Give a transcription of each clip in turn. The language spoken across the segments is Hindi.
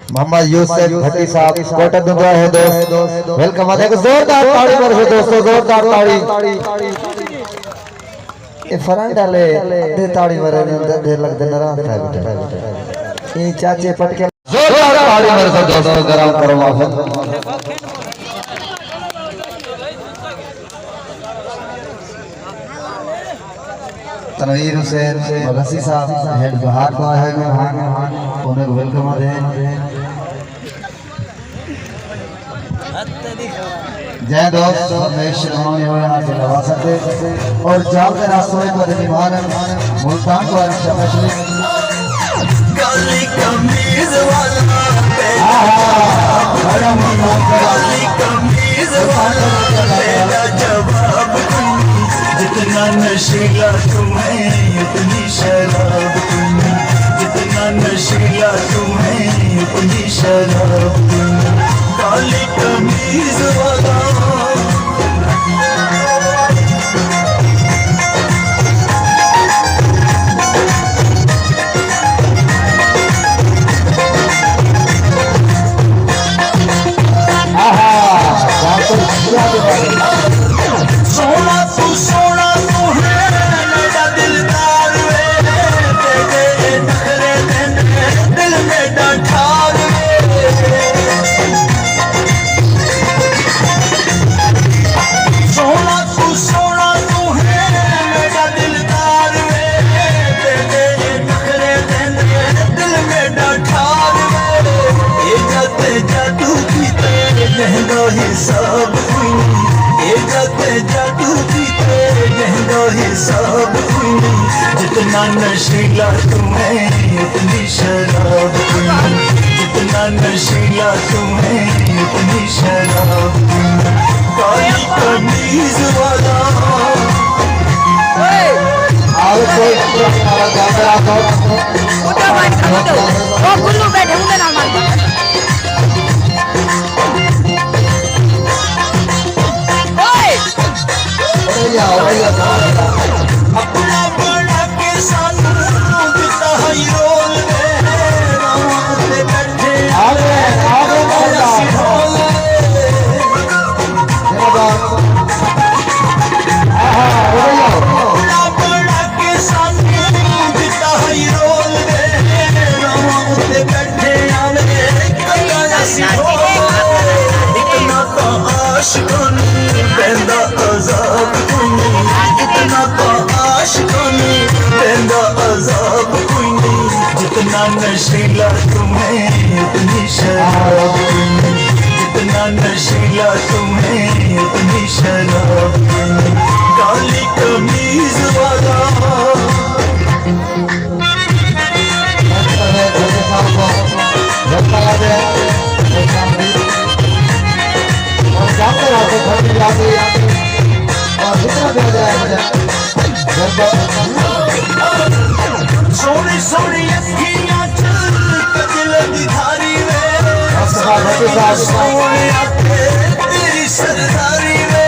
मोहम्मद यूसुफ भट्टी साहब कोटा दुआ है दोस्त वेलकम है। जोरदार ताड़ी मारो दोस्तों, जोरदार ताड़ी। ये फरान डाले दे ताड़ी मारे दे लग दे नरा था बेटा। ये चाचे पटके जोरदार ताड़ी मारो दोस्तों, गरम करो माफत। तनवीर हुसैन मगसी साहब हेड बिहार को है उन्हें वेलकम है। जय दोस्त रमेश रमन यहाँ से लगा सकते और जाकर रास्तों पर निभान मुल्तान को मछली काली कमीज वाला काली कमीज वाला तेरा जवाब जितना नशीला तुम्हें उतनी शराब तुम्हें, जितना नशीला तुम्हें उतनी शराब तुम्हें। काली कमीज वाला सोना तू सोना तू है मेरा दिलदार वे, तेरे नखरे दिल में डांठार वे। सोना तू है मेरा दिलदार वे, तेरे नखरे दिल में डांठार वे। ये जाते जादू की तेरे लहंगा हिसाब हुई, ये जाते जादू की तेरे लहंगा हिसाब हुई। जितना नशीला तुम्हें उतनी शराब हुई, जितना नशीला तुम्हें उतनी शराब हुई। काली कमीज वाला अपना बड़ा के सानू दिता है रोल में रावते बैठे अपना बड़ा के सानू दिता है रोल में रावते बैठे इतना तो आशिकान बंदा अज़ाब कोई, इतना तो आशिकान बंदा अज़ाब कोई। जितना नशीला तुम्हें उतनी शराब कोई, जितना नशीला तुम्हें उतनी शराब कोई। काली कमीज वाला सोनी सोनी अखियां चल कजल दिधारी वे, सोने आते तेरी सरदारी वे।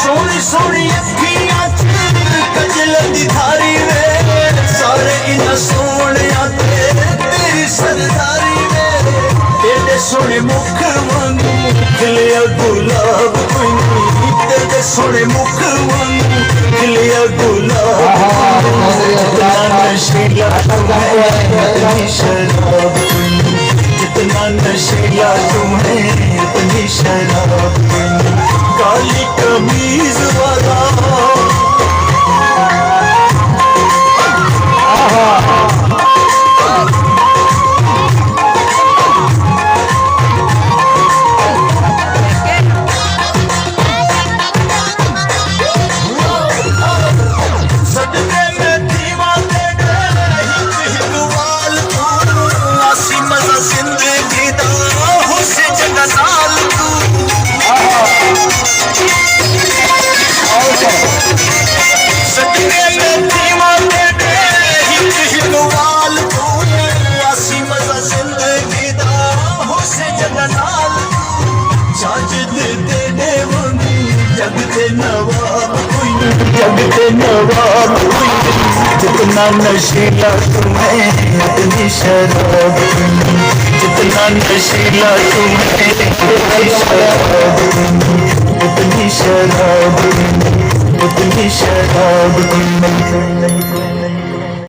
सोनी सोनी अखियां चल कजल दिधारी वे, सारे इन सोने आते तेरी सरदारी वे। तेरे सोने मुख वांगू खिलिया गुलाब कोई, तेरे सोने मुख वांगू खिलिया गुलाब। जितना नशीला तुम्हें शराब कोई, जितना नशीला तुम्हें उतनी शराब कोई। काली कमीज वाला जगते नवाब हुई, जितना नशीला तुम्हें उतनी शराब पीनी, जितना नशीला तुम्हें उतनी शराब पीनी, उतनी शराब पीनी, उतनी शराब पीनी।